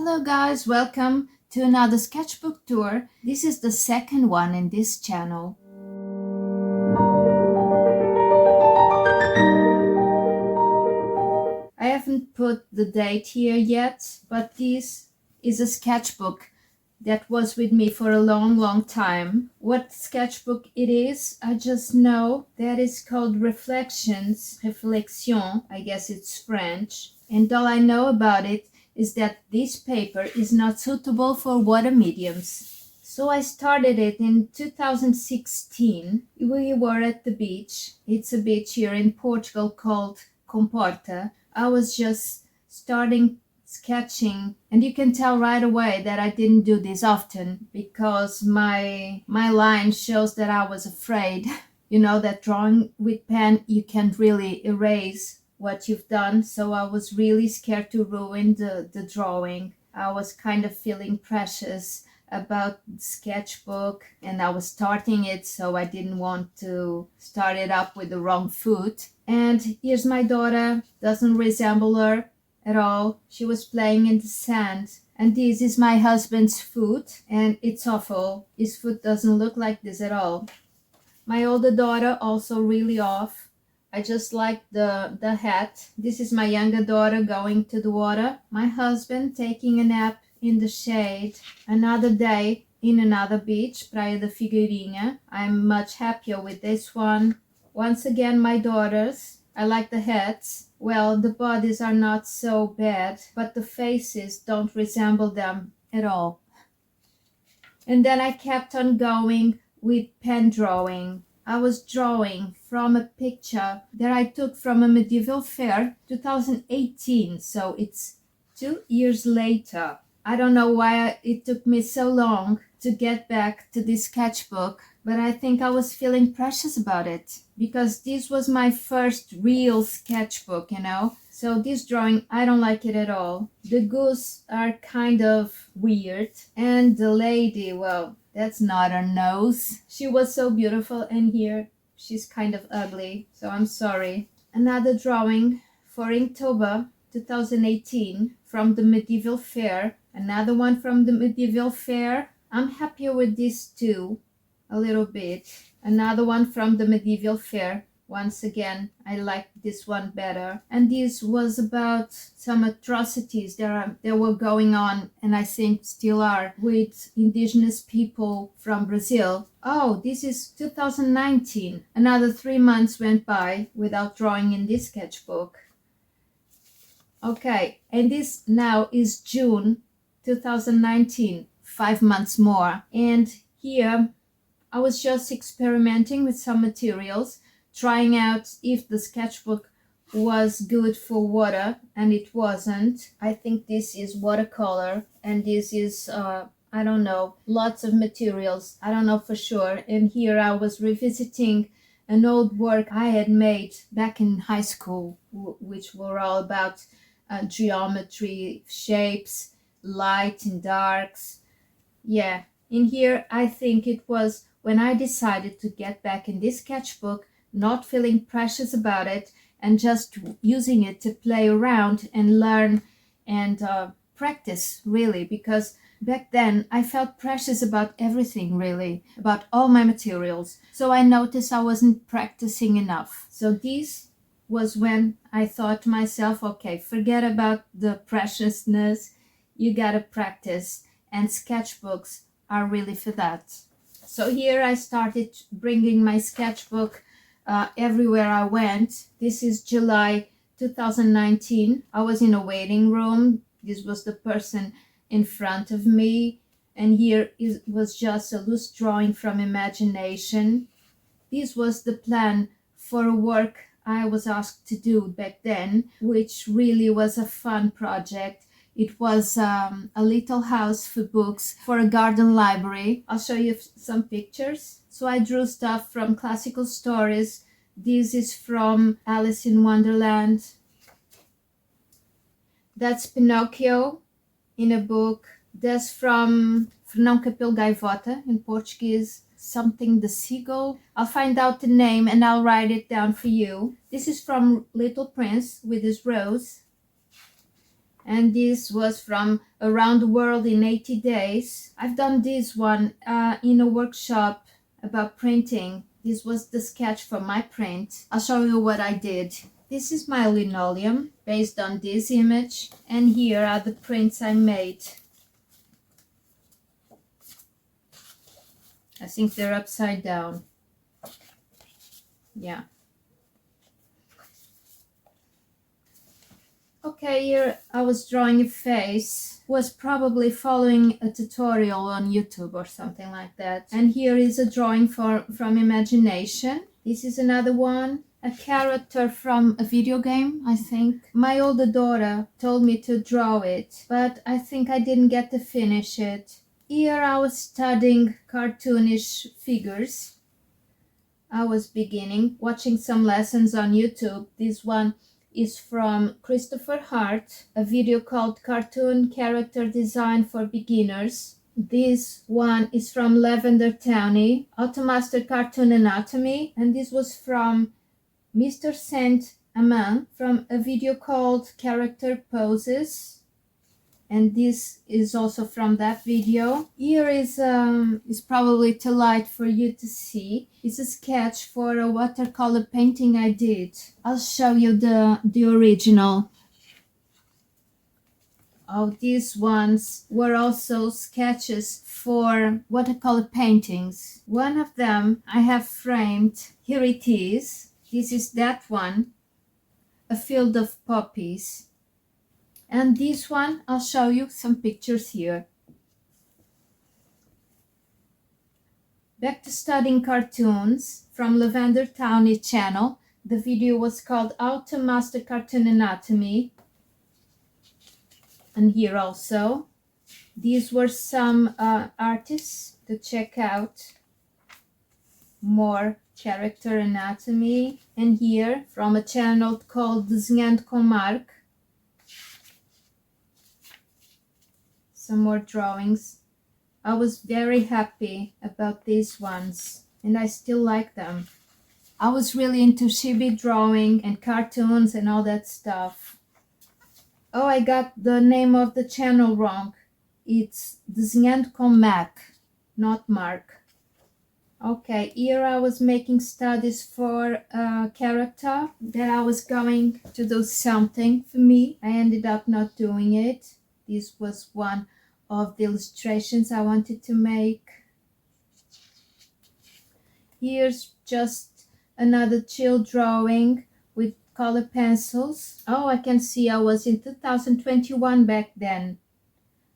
Hello guys, welcome to another sketchbook tour. This is the second one in this channel. I haven't put the date here yet, but this is a sketchbook that was with me for a long time. What sketchbook it is, I just know that it's called Reflections, Réflexion, I guess it's French. And all I know about it is that this paper is not suitable for water mediums. So I started it in 2016. We were at the beach. It's a beach here in Portugal called Comporta. I was just starting sketching, and you can tell right away that I didn't do this often because my line shows that I was afraid. You know that drawing with pen, you can't really erase what you've done, so I was really scared to ruin the drawing. I was kind of feeling precious about the sketchbook, and I was starting it, so I didn't want to start it up with the wrong foot. And here's my daughter, doesn't resemble her at all. She was playing in the sand. And this is my husband's foot, and it's awful. His foot doesn't look like this at all. My older daughter also really off. I just like the hat. This is my younger daughter going to the water. My husband taking a nap in the shade. Another day in another beach, Praia da Figueirinha. I'm much happier with this one. Once again, my daughters. I like the hats. Well, the bodies are not so bad, but the faces don't resemble them at all. And then I kept on going with pen drawing. I was drawing from a picture that I took from a medieval fair, 2018, so it's 2 years later. I don't know why it took me so long to get back to this sketchbook, but I think I was feeling precious about it because this was my first real sketchbook, you know. So this drawing, I don't like it at all. The goose are kind of weird, and the lady, well, that's not her nose. She was so beautiful, and here she's kind of ugly, so I'm sorry. Another drawing for Inktober 2018 from the medieval fair. Another one from the medieval fair. I'm happier with this too, a little bit. Another one from the medieval fair. Once again, I like this one better. And this was about some atrocities that were going on, and I think still are, with indigenous people from Brazil. Oh, this is 2019. Another 3 months went by without drawing in this sketchbook. Okay, and this now is June 2019, 5 months more. And here I was just experimenting with some materials, trying out if the sketchbook was good for water, and it wasn't. I think this is watercolor, and this is, I don't know, lots of materials. I don't know for sure. And here I was revisiting an old work I had made back in high school, which were all about geometry, shapes, light and darks. Yeah, in here I think it was when I decided to get back in this sketchbook, not feeling precious about it and just using it to play around and learn and practice, really, because back then I felt precious about everything, really, about all my materials. So I noticed I wasn't practicing enough. So this was when I thought to myself, okay, forget about the preciousness, you gotta practice, and sketchbooks are really for that. So here I started bringing my sketchbook everywhere I went. This is July 2019. I was in a waiting room. This was the person in front of me, and here it was just a loose drawing from imagination. This was the plan for a work I was asked to do back then, which really was a fun project. It was a little house for books for a garden library. I'll show you some pictures. So I drew stuff from classical stories. This is from Alice in Wonderland. That's Pinocchio in a book. That's from Fernão Capelo Gaivota in Portuguese. Something the seagull. I'll find out the name and I'll write it down for you. This is from Little Prince with his rose. And this was from Around the World in 80 Days. I've done this one in a workshop about printing. This was the sketch for my print. I'll show you what I did. This is my linoleum based on this image, and here are the prints I made. I think they're upside down. Yeah. Okay, here I was drawing a face. Was probably following a tutorial on YouTube or something like that. And here is a drawing from imagination. This is another one. A character from a video game, I think. My older daughter told me to draw it, but I think I didn't get to finish it. Here I was studying cartoonish figures. I was beginning, watching some lessons on YouTube. This one is from Christopher Hart, a video called Cartoon Character Design for Beginners. This one is from Lavender Towney, Automaster Cartoon Anatomy, and this was from Mr. Saint Amand from a video called Character Poses. And this is also from that video. Here is probably too light for you to see. It's a sketch for a watercolor painting I did. I'll show you the original. Oh, these ones were also sketches for watercolor paintings. One of them I have framed. Here it is. This is that one, A Field of Poppies. And this one, I'll show you some pictures here. Back to studying cartoons from Lavender Towney channel. The video was called How to Master Cartoon Anatomy. And here also. These were some artists to check out. More character anatomy. And here from a channel called Desenhando com Mark. Some more drawings. I was very happy about these ones, and I still like them. I was really into chibi drawing and cartoons and all that stuff. Oh, I got the name of the channel wrong. It's Desenhando com Mac, not Mark. Okay, here I was making studies for a character that I was going to do something for me. I ended up not doing it. This was one of the illustrations I wanted to make. Here's just another chill drawing with color pencils. Oh, I can see I was in 2021 back then.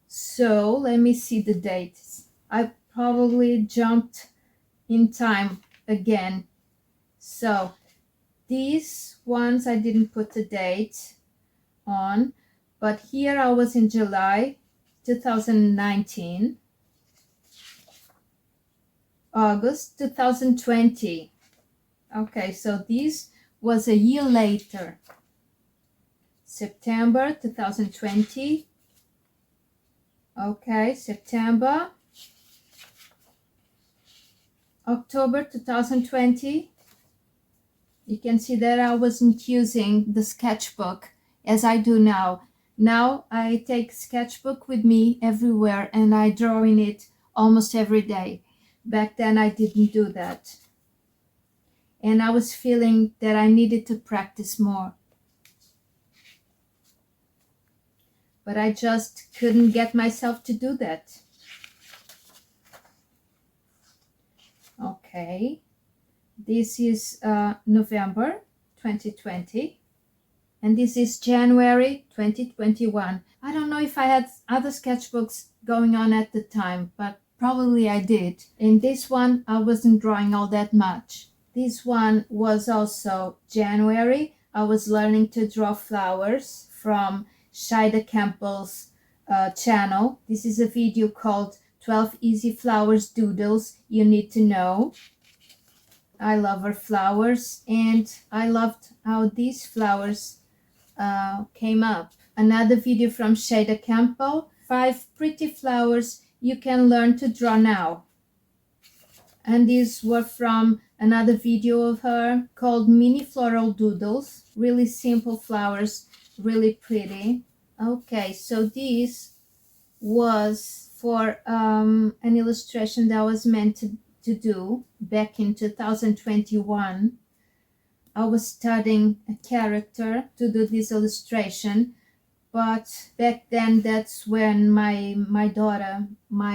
So let me see the dates. I probably jumped in time again. So these ones I didn't put the date on, but here I was in July 2019, August 2020. Okay, so this was a year later. September 2020. Okay, September. October 2020. You can see that I wasn't using the sketchbook as I do now. Now I take sketchbook with me everywhere and I draw in it almost every day. Back then I didn't do that. And I was feeling that I needed to practice more. But I just couldn't get myself to do that. Okay. This is November 2020. And this is January 2021. I don't know if I had other sketchbooks going on at the time, but probably I did. In this one, I wasn't drawing all that much. This one was also January. I was learning to draw flowers from Shida Campbell's channel. This is a video called 12 Easy Flowers Doodles You Need to Know. I love her flowers, and I loved how these flowers came up. Another video from Shida Campbell, 5 pretty flowers you can learn to draw now. And these were from another video of her called Mini Floral Doodles. Really simple flowers, really pretty. Okay, so this was for an illustration that I was meant to do back in 2021. I was studying a character to do this illustration, but back then that's when my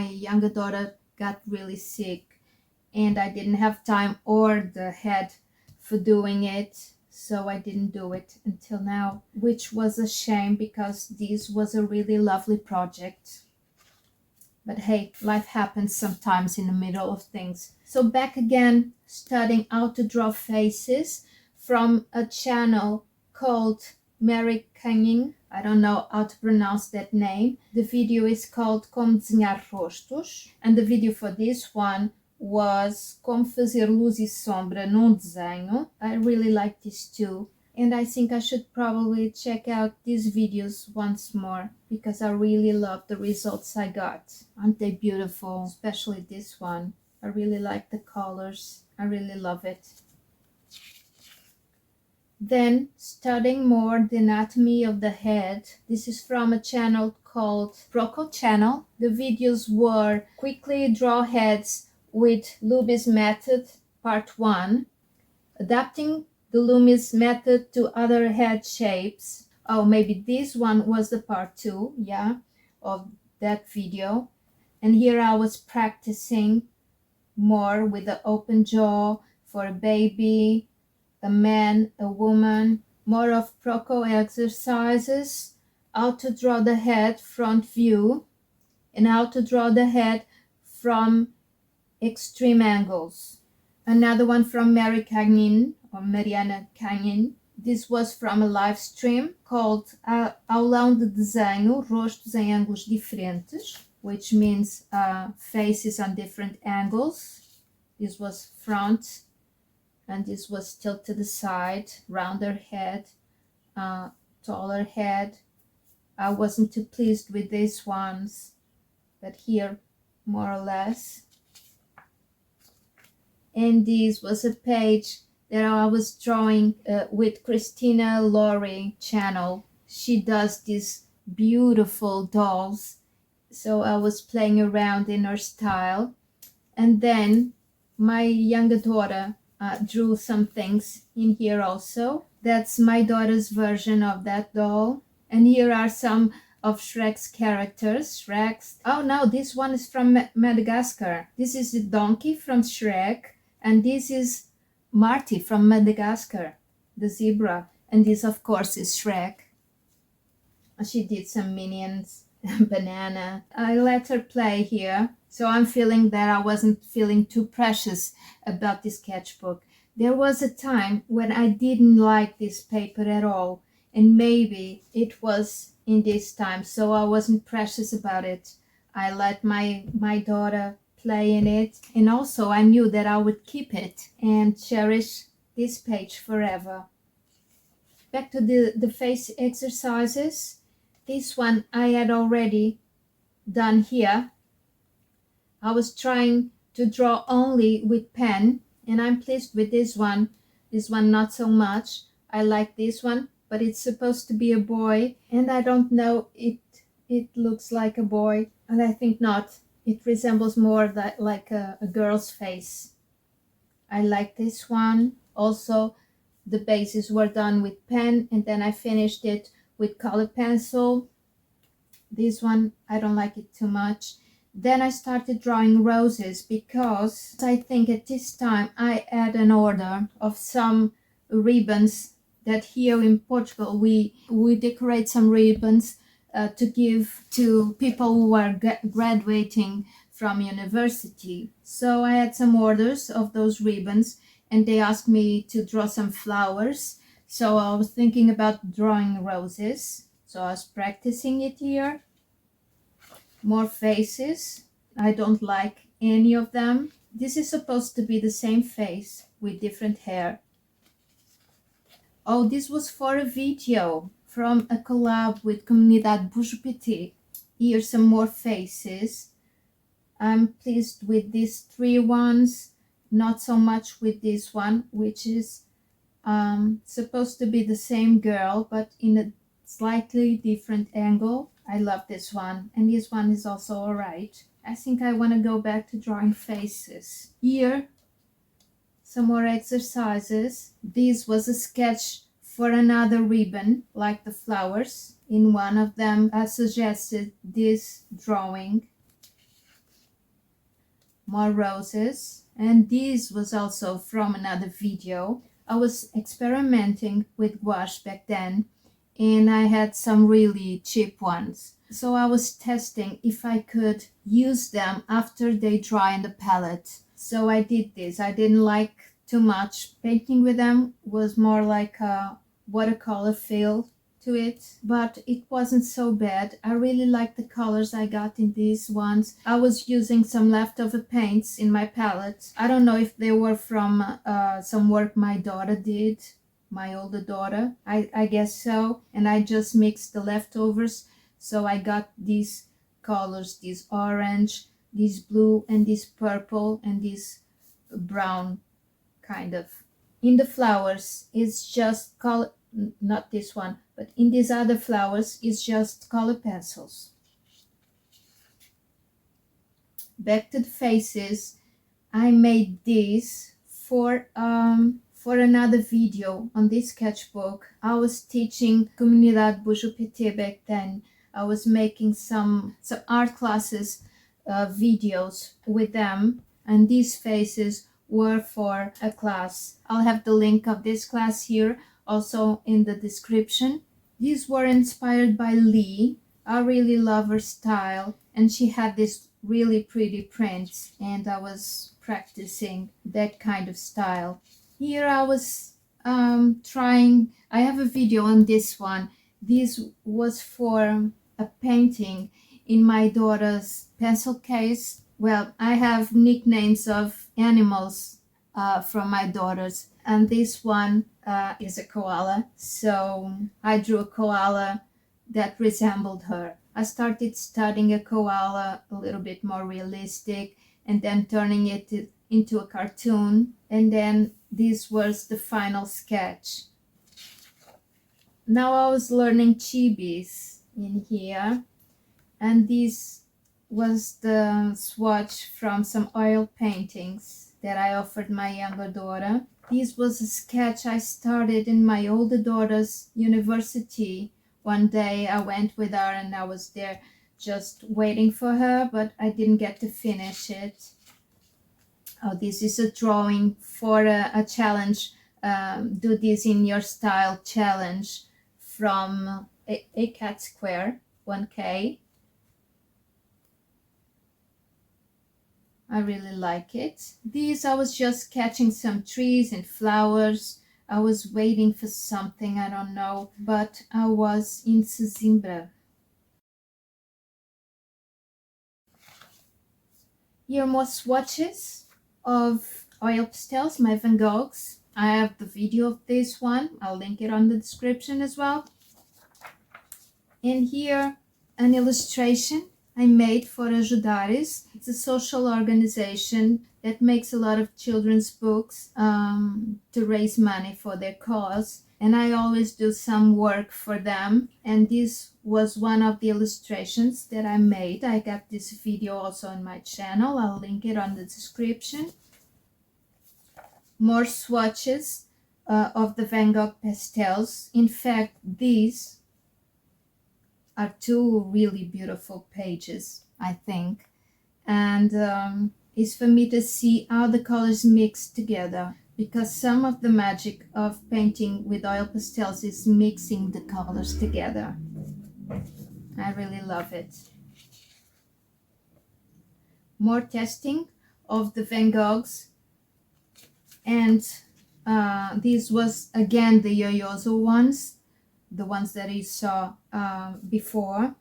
younger daughter got really sick, and I didn't have time or the head for doing it, so I didn't do it until now, which was a shame because this was a really lovely project. But hey, life happens sometimes in the middle of things. So back again, studying how to draw faces from a channel called Mary Canning. I don't know how to pronounce that name. The video is called Como Desenhar Rostos. And the video for this one was Como Fazer Luz e Sombra num Desenho. I really like this too. And I think I should probably check out these videos once more because I really love the results I got. Aren't they beautiful? Especially this one. I really like the colors. I really love it. Then studying more the anatomy of the head. This is from a channel called Proco Channel. The videos were Quickly Draw Heads with Loomis Method Part 1, Adapting the Loomis method to other head shapes. Oh, maybe this one was the part 2, yeah, of that video. And here I was practicing more with the open jaw for a baby, a man, a woman, more of Proco exercises, how to draw the head front view, and how to draw the head from extreme angles. Another one from Mary Canning, or Mariana Canning. This was from a live stream called Aulão de Desenho, Rostos em Ângulos Diferentes, which means faces on different angles. This was front, and this was tilted to the side, rounder head, taller head. I wasn't too pleased with these ones, but here, more or less. And this was a page that I was drawing with Christina Laurie channel. She does these beautiful dolls, so I was playing around in her style. And then my younger daughter drew some things in here also. That's my daughter's version of that doll. And here are some of Shrek's characters. Oh no, this one is from Madagascar. This is the donkey from Shrek. And this is Marty from Madagascar, the zebra. And this, of course, is Shrek. She did some minions, banana. I let her play here. So I'm feeling that I wasn't feeling too precious about this sketchbook. There was a time when I didn't like this paper at all. And maybe it was in this time. So I wasn't precious about it. I let my daughter play in it, and also I knew that I would keep it and cherish this page forever. Back to the face exercises. This one I had already done here. I was trying to draw only with pen, and I'm pleased with this one. This one not so much. I like this one, but it's supposed to be a boy, and I don't know, it looks like a boy, and I think not. It resembles more like a girl's face. I like this one. Also, the bases were done with pen, and then I finished it with colored pencil. This one, I don't like it too much. Then I started drawing roses because I think at this time I had an order of some ribbons that here in Portugal we decorate some ribbons to give to people who are graduating from university. So I had some orders of those ribbons, and they asked me to draw some flowers. So I was thinking about drawing roses. So I was practicing it here. More faces. I don't like any of them. This is supposed to be the same face with different hair. Oh, this was for a video from a collab with Comunidade Bujo. Here's some more faces. I'm pleased with these 3 ones, not so much with this one, which is supposed to be the same girl, but in a slightly different angle. I love this one, and this one is also alright. I think I want to go back to drawing faces. Here, some more exercises. This was a sketch for another ribbon, like the flowers. In one of them, I suggested this drawing. More roses. And this was also from another video. I was experimenting with gouache back then, and I had some really cheap ones. So I was testing if I could use them after they dry in the palette. So I did this. I didn't like too much. Painting with them was more like a watercolor feel to it, but it wasn't so bad. I really like the colors I got in these ones. I was using some leftover paints in my palette. I don't know if they were from some work my daughter did, my older daughter. I guess so. And I just mixed the leftovers. So I got these colors, this orange, this blue, and this purple, and this brown kind of. In the flowers, it's just color, not this one, but in these other flowers, it's just color pencils. Back to the faces, I made this for another video on this sketchbook. I was teaching Comunidade Bujo PT back then. I was making some art classes videos with them, and these faces were for a class. I'll have the link of this class here also in the description. These were inspired by Lee. I really love her style, and she had this really pretty prints, and I was practicing that kind of style. Here I was trying, I have a video on this one. This was for a painting in my daughter's pencil case. Well, I have nicknames of animals from my daughters, and this one is a koala. So I drew a koala that resembled her. I started studying a koala a little bit more realistic, and then turning it into a cartoon, and then this was the final sketch. Now I was learning chibis in here, and this was the swatch from some oil paintings that I offered my younger daughter. This was a sketch I started in my older daughter's university. One day I went with her and I was there just waiting for her, but I didn't get to finish it. Oh, this is a drawing for a challenge, do this in your style challenge from a cat square 1K. I really like it. These, I was just sketching some trees and flowers. I was waiting for something, I don't know, but I was in Sesimbra. Here are more swatches of oil pastels, my Van Goghs. I have the video of this one. I'll link it on the description as well. And here, an illustration I made for Ajudares. It's a social organization that makes a lot of children's books to raise money for their cause. And I always do some work for them. And this was one of the illustrations that I made. I got this video also on my channel. I'll link it on the description. More swatches of the Van Gogh pastels. In fact, these are two really beautiful pages, I think. And it's for me to see how the colors mix together, because some of the magic of painting with oil pastels is mixing the colors together. I really love it. More testing of the Van Goghs. And this was again the Yoyoso ones, the ones that you saw before.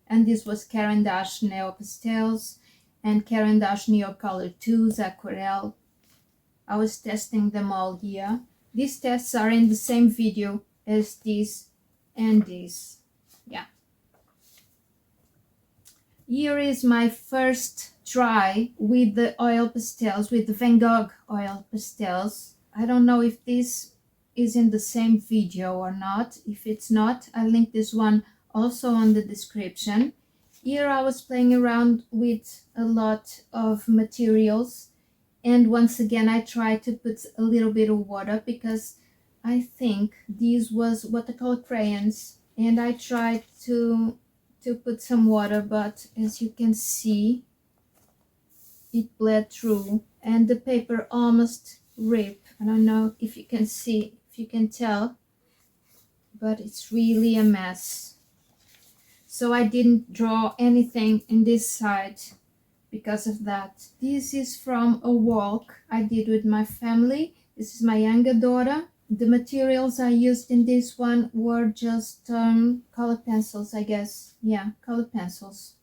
And this was Caran d'Ache Neo Pastels and Caran d'Ache Neo Color 2's Aquarelle. I was testing them all here. These tests are in the same video as this and this. Yeah. Here is my first try with the oil pastels, with the Van Gogh oil pastels. I don't know if this is in the same video or not. If it's not, I'll link this one also on the description. Here I was playing around with a lot of materials, and once again I tried to put a little bit of water because I think these was watercolor crayons, and I tried to put some water, but as you can see it bled through and the paper almost ripped. I don't know if you can see, if you can tell, but it's really a mess. So I didn't draw anything in this side because of that. This is from a walk I did with my family. This is my younger daughter. The materials I used in this one were just color pencils, I guess. Yeah, color pencils.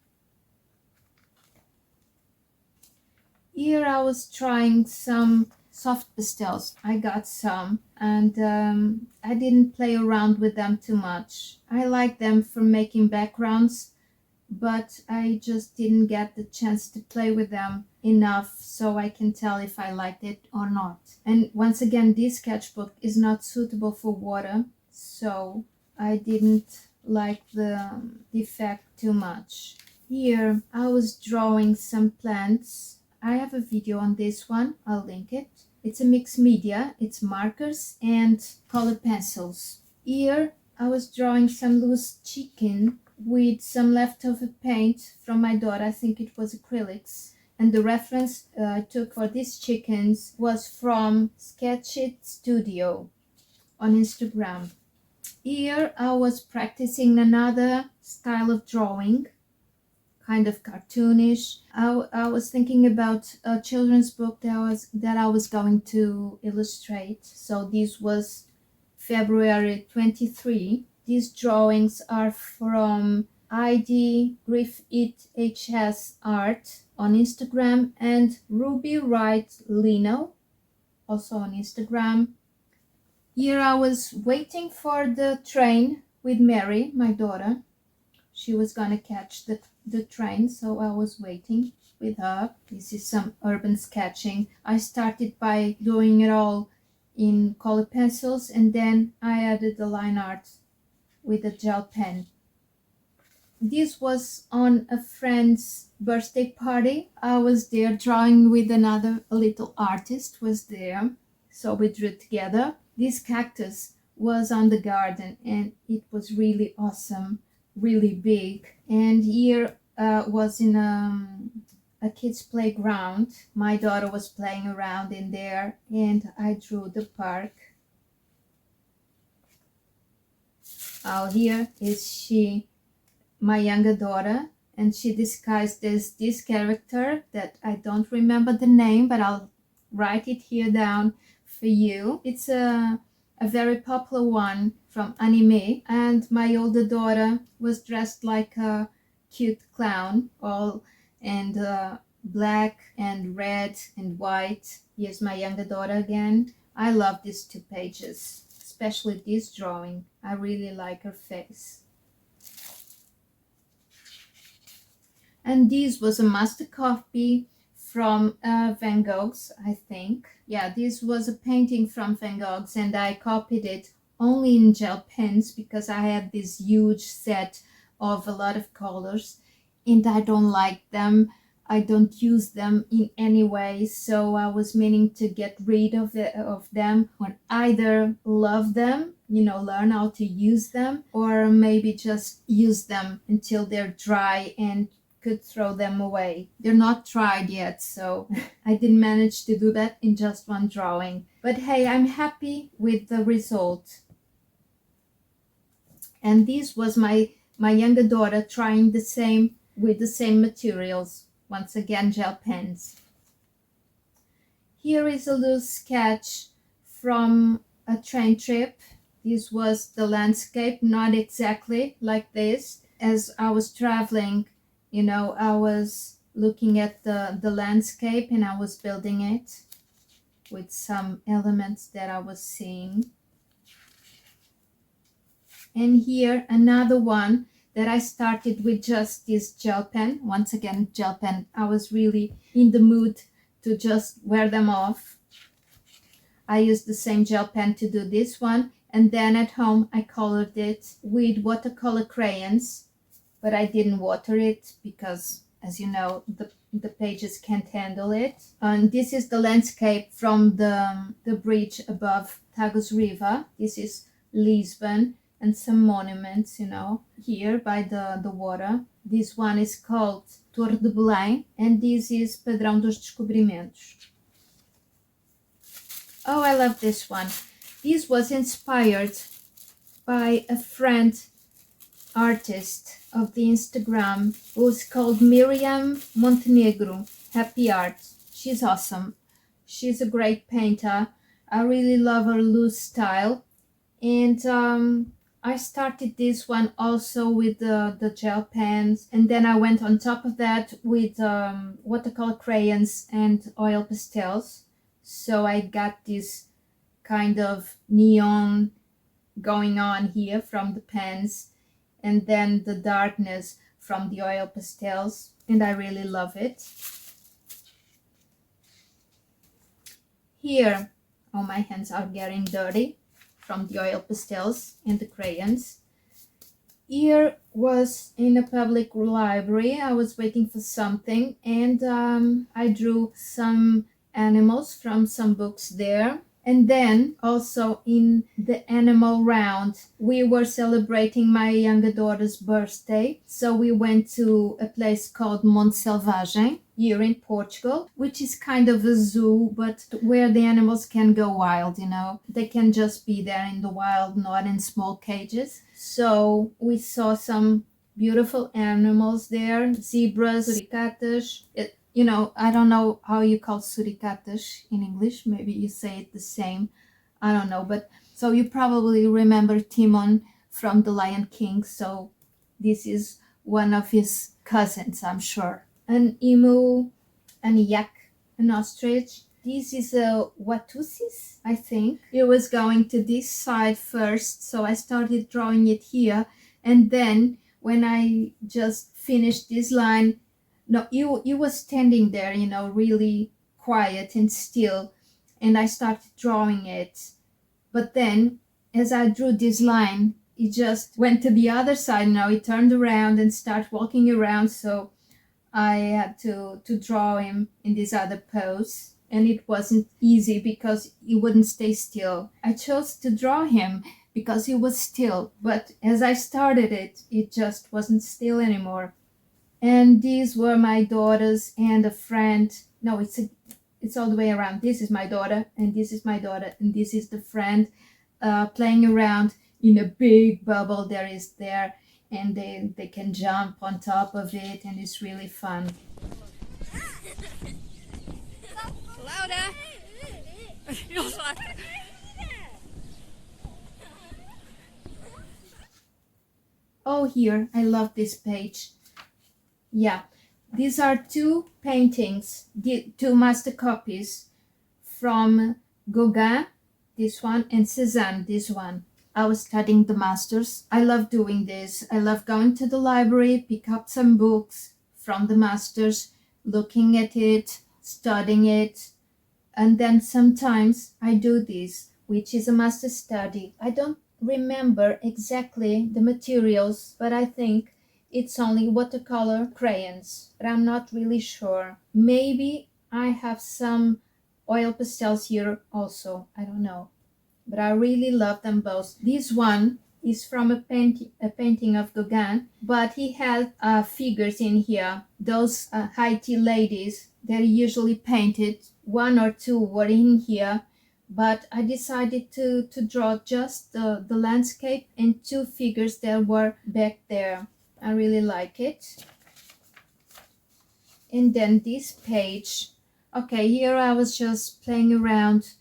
Here I was trying some soft pastels. I got some, and I didn't play around with them too much. I like them for making backgrounds, but I just didn't get the chance to play with them enough so I can tell if I liked it or not. And once again, this sketchbook is not suitable for water, so I didn't like the effect too much. Here I was drawing some plants. I have a video on this one, I'll link it. It's a mixed media, it's markers and color pencils. Here I was drawing some loose chicken with some leftover paint from my daughter. I think it was acrylics. And the reference I took for these chickens was from Sketchbook Studio on Instagram. Here I was practicing another style of drawing, kind of cartoonish. I was thinking about a children's book that I was going to illustrate. So this was February 23. These drawings are from ID Griffith HS Art on Instagram and Ruby Wright Lino, also on Instagram. Here I was waiting for the train with Mary, my daughter. She was gonna catch the train, so I was waiting with her. This is some urban sketching. I started by doing it all in color pencils, and then I added the line art with a gel pen. This was on a friend's birthday party. I was there drawing with a little artist was there, so we drew together. This cactus was on the garden and it was really awesome, really big. And here was in a kid's playground. My daughter was playing around in there and I drew the park. Oh, here is she, my younger daughter, and she disguised as this character that I don't remember the name, but I'll write it here down for you. It's a very popular one from anime, and my older daughter was dressed like a cute clown, all and black and red and white. Here's my younger daughter again. I love these 2 pages, especially this drawing. I really like her face. And this was a master copy from Van Gogh's, I think. Yeah, this was a painting from Van Gogh's, and I copied it only in gel pens because I had this huge set of a lot of colors and I don't like them. I don't use them in any way, so I was meaning to get rid of them, or either love them, learn how to use them, or maybe just use them until they're dry and could throw them away. They're not dried yet, so I didn't manage to do that in just one drawing. But hey, I'm happy with the result. And this was my younger daughter trying the same with the same materials. Once again, gel pens. Here is a loose sketch from a train trip. This was the landscape, not exactly like this. As I was traveling, I was looking at the landscape and I was building it with some elements that I was seeing. And here another one that I started with just this gel pen. Once again, gel pen. I was really in the mood to just wear them off. I used the same gel pen to do this one, and then at home I colored it with watercolor crayons, but I didn't water it because, as you know, the pages can't handle it. And this is the landscape from the bridge above Tagus River. This is Lisbon, and some monuments, you know, here by the water. This one is called Torre de Belém, and this is Padrão dos Descobrimentos. Oh, I love this one. This was inspired by a friend artist of the Instagram who's called Miriam Montenegro, Happy Art. She's awesome. She's a great painter. I really love her loose style. And I started this one also with the gel pens, and then I went on top of that with watercolor crayons and oil pastels. So I got this kind of neon going on here from the pens, and then the darkness from the oil pastels, and I really love it. Here, oh, my hands are getting dirty from the oil pastels and the crayons. Here was in a public library. I was waiting for something, and I drew some animals from some books there. And then also in the animal round, we were celebrating my younger daughter's birthday. So we went to a place called Monte Selvagem here in Portugal, which is kind of a zoo, but where the animals can go wild, you know. They can just be there in the wild, not in small cages. So we saw some beautiful animals there, zebras, suricatas. You know, I don't know how you call suricatas in English. Maybe you say it the same. I don't know. But so you probably remember Timon from The Lion King. So this is one of his cousins, I'm sure. An emu, an yak, an ostrich. This is a watusis, I think. It was going to this side first. So I started drawing it here. And then when I just finished this line, no, you was standing there, you know, really quiet and still, and I started drawing it. But then, as I drew this line, it just went to the other side. Now it turned around and started walking around, so I had to draw him in this other pose, and it wasn't easy because he wouldn't stay still. I chose to draw him because he was still, but as I started it, it just wasn't still anymore. And these were my daughters and a friend. No, it's all the way around. This is my daughter, and this is my daughter, and this is the friend playing around in a big bubble there, and they can jump on top of it, and it's really fun. Louder! Oh, here, I love this page. Yeah, these are two paintings, two master copies from Gauguin, this one, and Cézanne, this one. I was studying the masters. I love doing this. I love going to the library, pick up some books from the masters, looking at it, studying it, and then sometimes I do this, which is a master study. I don't remember exactly the materials, but I think it's only watercolor crayons, but I'm not really sure. Maybe I have some oil pastels here also. I don't know. But I really love them both. This one is from a painting of Gauguin, but he had figures in here. Those Haiti ladies, they're usually painted. One or two were in here, but I decided to draw just the landscape and two figures that were back there. I really like it. And then this page. Okay, here I was just playing around,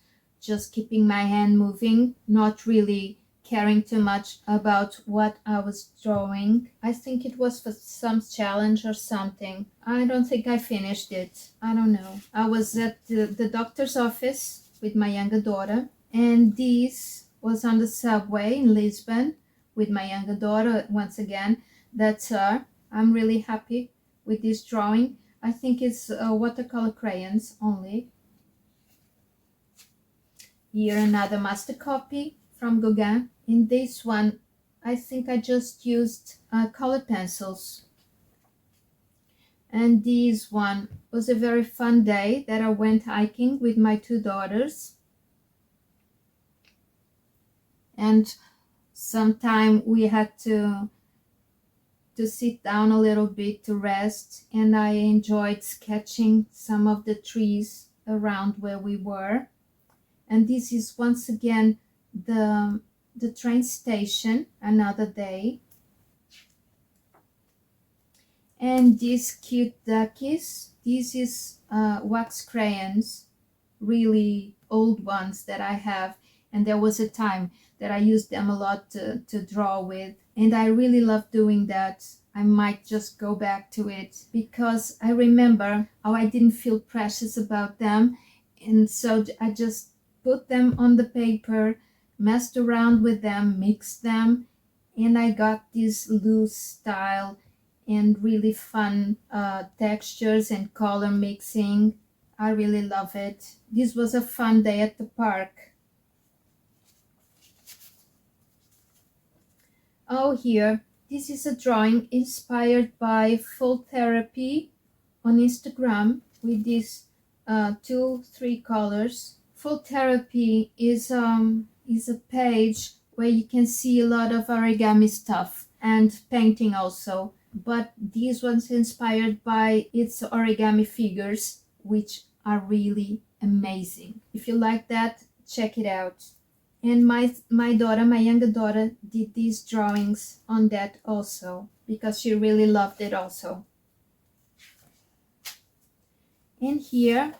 just keeping my hand moving, not really caring too much about what I was drawing. I think it was for some challenge or something. I don't think I finished it. I don't know. I was at the doctor's office with my younger daughter, and this was on the subway in Lisbon with my younger daughter once again. That's her. I'm really happy with this drawing. I think it's watercolor crayons only. Here another master copy from Gauguin. In this one, I think I just used colored pencils. And this one was a very fun day that I went hiking with my two daughters. And sometime we had to sit down a little bit to rest, and I enjoyed sketching some of the trees around where we were. And this is once again the train station, another day. And these cute duckies, this is wax crayons, really old ones that I have, and there was a time that I used them a lot to draw with, and I really love doing that. I might just go back to it because I remember how I didn't feel precious about them, and so I just put them on the paper, messed around with them, mixed them, and I got this loose style and really fun textures and color mixing. I really love it. This was a fun day at the park. Oh, here, this is a drawing inspired by Full Therapy on Instagram with these 2-3 colors. Full Therapy is a page where you can see a lot of origami stuff and painting also, but these ones inspired by its origami figures, which are really amazing. If you like that, check it out. And my daughter, my younger daughter, did these drawings on that also because she really loved it also. And here,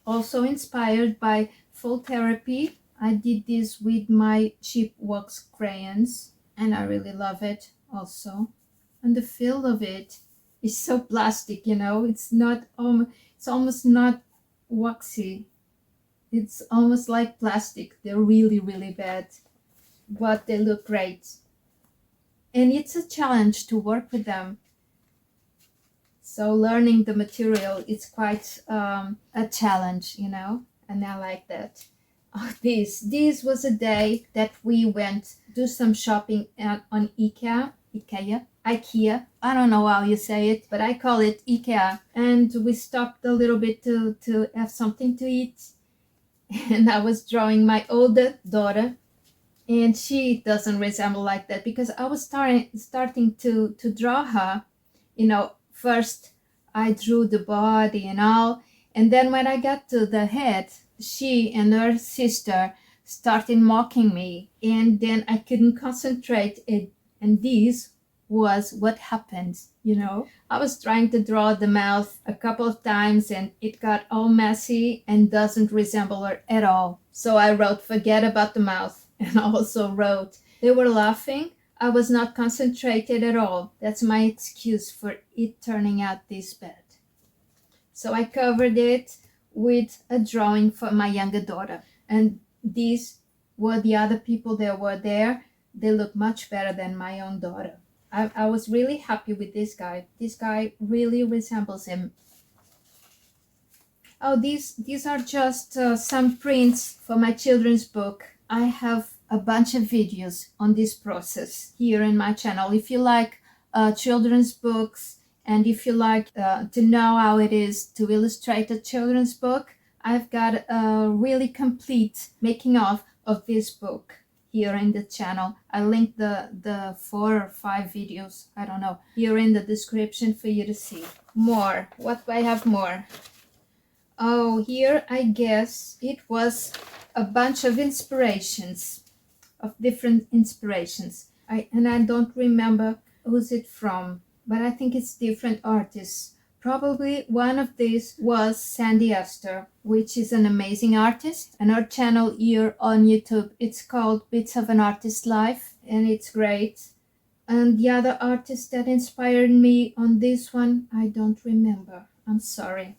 also inspired by Full Therapy, I did this with my cheap wax crayons, and I really love it also. And the feel of it is so plastic, you know. It's not it's almost not waxy. It's almost like plastic. They're really, really bad, but they look great. And it's a challenge to work with them. So learning the material is quite a challenge, you know, and I like that. Oh, this was a day that we went do some shopping on IKEA. I don't know how you say it, but I call it IKEA. And we stopped a little bit to have something to eat. And I was drawing my older daughter, and she doesn't resemble like that because I was starting to draw her. You know, first I drew the body and all, and then when I got to the head, she and her sister started mocking me, and then I couldn't concentrate. And this was what happened, you know. I was trying to draw the mouth a couple of times and it got all messy and doesn't resemble her at all. So I wrote, forget about the mouth. And I also wrote, they were laughing. I was not concentrated at all. That's my excuse for it turning out this bad. So I covered it with a drawing for my younger daughter. And these were the other people that were there. They look much better than my own daughter. I was really happy with this guy. This guy really resembles him. Oh, these are just some prints for my children's book. I have a bunch of videos on this process here in my channel. If you like children's books, and if you like to know how it is to illustrate a children's book, I've got a really complete making of this book here in the channel. I linked the 4 or 5 videos, I don't know, here in the description for you to see. More, what do I have more? Oh, here I guess it was a bunch of inspirations, of different inspirations. I don't remember who's it from, but I think it's different artists. Probably one of these was Sandy Esther, which is an amazing artist, and her channel here on YouTube, it's called Bits of an Artist's Life, and it's great. And the other artist that inspired me on this one, I don't remember. I'm sorry.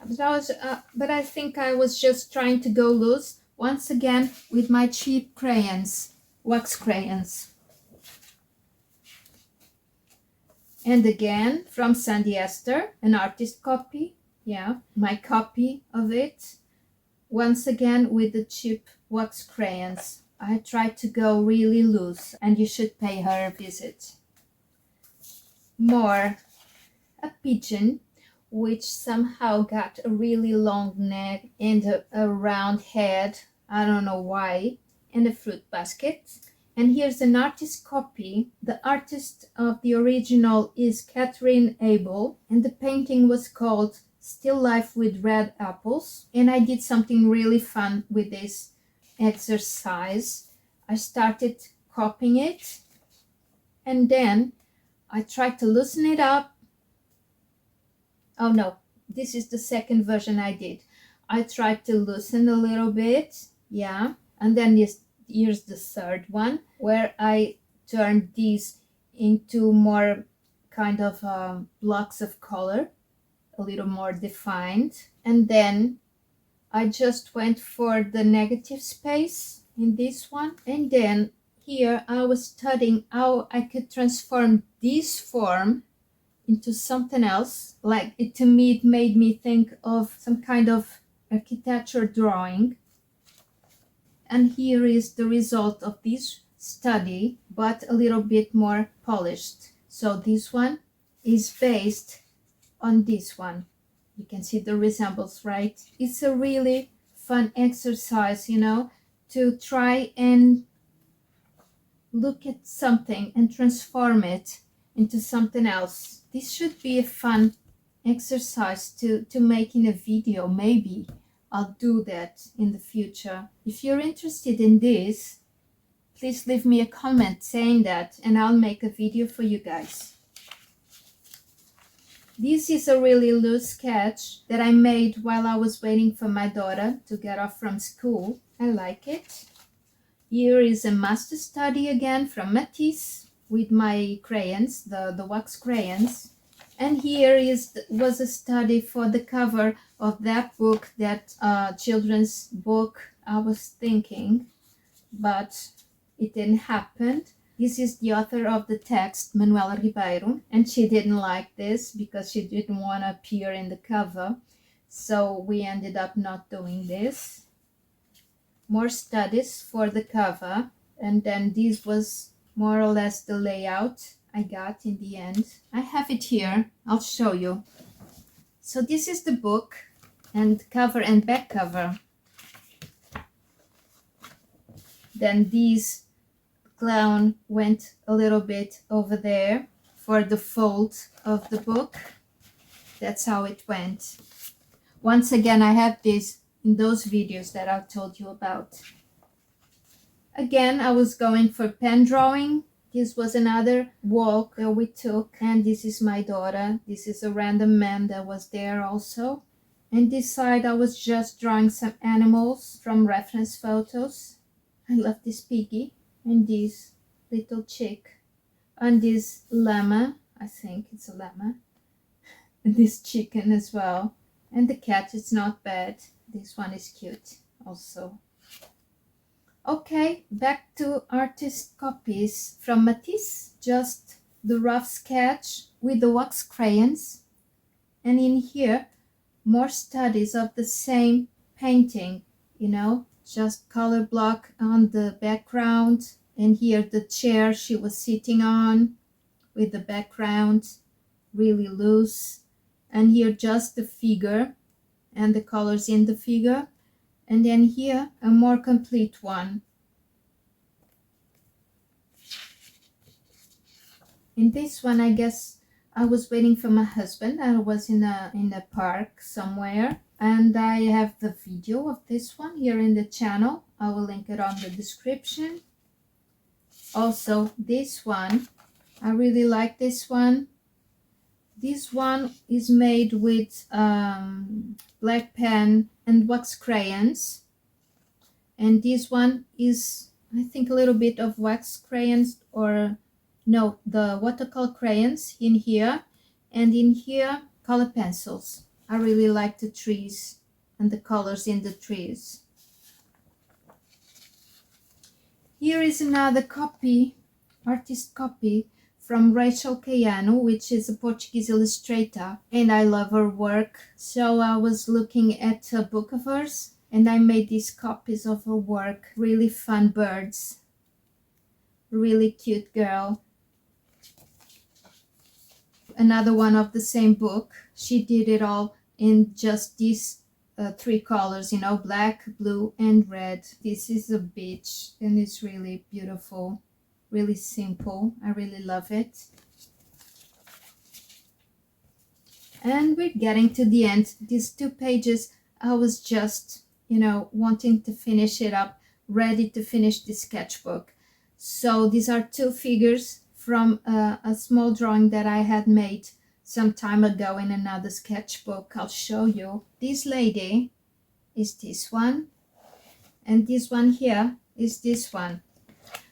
But I think I was just trying to go loose once again with my cheap crayons, wax crayons. And again, from Sandy Esther, an artist copy. Yeah, my copy of it. once again with the cheap wax crayons. I tried to go really loose, and you should pay her a visit. More, a pigeon which somehow got a really long neck and a round head, I don't know why, and a fruit basket. And here's an artist copy. The artist of the original is Catherine Abel, and the painting was called Still Life with Red Apples. And I did something really fun with this exercise. I started copying it, and then I tried to loosen it up. Oh no, this is the second version I did. I tried to loosen a little bit, yeah, and then here's the third one where I turned these into more kind of blocks of color, a little more defined, and then I just went for the negative space in this one, and then here I was studying how I could transform this form into something else. Like it, to me, it made me think of some kind of architecture drawing. And here is the result of this study, but a little bit more polished. So this one is based on this one. You can see the resemblance, right? It's a really fun exercise, you know, to try and look at something and transform it into something else. This should be a fun exercise to make in a video. Maybe I'll do that in the future. If you're interested in this, please leave me a comment saying that, and I'll make a video for you guys. This is a really loose sketch that I made while I was waiting for my daughter to get off from school. I like it. Here is a master study again from Matisse with my crayons, the wax crayons. And here was a study for the cover of that book, that children's book I was thinking, but it didn't happen. This is the author of the text, Manuela Ribeiro, and she didn't like this because she didn't want to appear in the cover. So we ended up not doing this. More studies for the cover, and then this was more or less the layout I got in the end. I have it here, I'll show you. So this is the book, and cover and back cover. Then this clown went a little bit over there for the fold of the book. That's how it went. Once again, I have this in those videos that I told you about. Again, I was going for pen drawing. This was another walk that we took, and this is my daughter. This is a random man that was there also. And this side I was just drawing some animals from reference photos. I love this piggy and this little chick and this llama. I think it's a llama. And this chicken as well. And the cat is not bad. This one is cute also. Okay, back to artist copies from Matisse. Just the rough sketch with the wax crayons. And in here, more studies of the same painting, you know, just color block on the background. And here the chair she was sitting on with the background really loose. And here just the figure and the colors in the figure. And then here a more complete one. In this one, I guess I was waiting for my husband. I was in a park somewhere, and I have the video of this one here in the channel. I will link it on the description. Also, this one, I really like this one. This one is made with black pen and wax crayons. And this one is, I think, a little bit of wax crayons, or no, the watercolor crayons in here. And in here, color pencils. I really like the trees and the colors in the trees. Here is another copy, artist copy, from Rachel Caiano, which is a Portuguese illustrator, and I love her work. So I was looking at a book of hers, And I made these copies of her work. Really fun birds. Really cute girl. Another one of the same book. She did it all in just these three colors, you know, black, blue, and red. This is a beach, and it's really beautiful, really simple. I really love it. And we're getting to the end. These 2 pages, I was just, you know, wanting to finish it up, ready to finish the sketchbook. So these are 2 figures from a small drawing that I had made some time ago in another sketchbook. I'll show you. This lady is this one, and this one here is this one.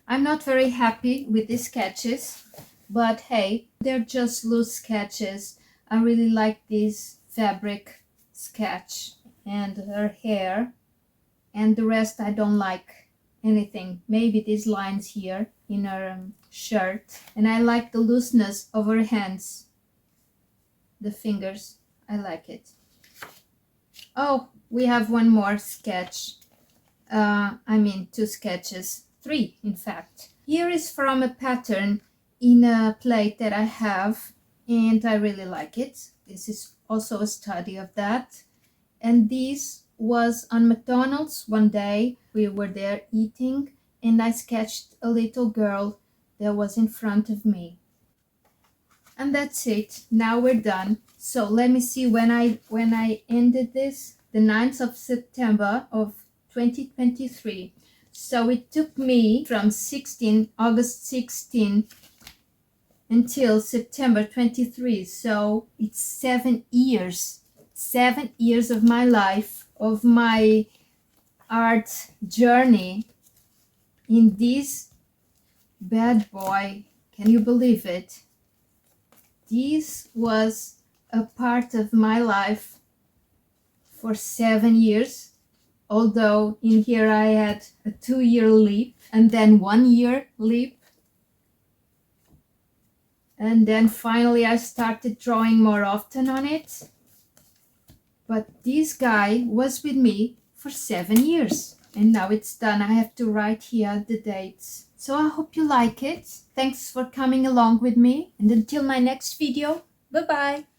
I'm not very happy with these sketches, but hey, they're just loose sketches. I really like this fabric sketch and her hair, and the rest I don't like anything. Maybe these lines here in her shirt, and I like the looseness of her hands, the fingers. I like it. Oh, we have one more sketch. 2 sketches, 3 in fact. Here is from a pattern in a plate that I have, and I really like it. This is also a study of that. And this was on McDonald's one day. We were there eating, and I sketched a little girl that was in front of me. And that's it. Now we're done. So let me see when I ended this, the 9th of September of 2023. So it took me from August 16 until September 23. So it's 7 years. 7 years of my life, of my art journey in this bad boy. Can you believe it? This was a part of my life for 7 years, although in here I had a 2-year leap and then 1-year leap. And then finally I started drawing more often on it. But this guy was with me for 7 years. And now it's done. I have to write here the dates. So I hope you like it. Thanks for coming along with me. And until my next video, bye-bye.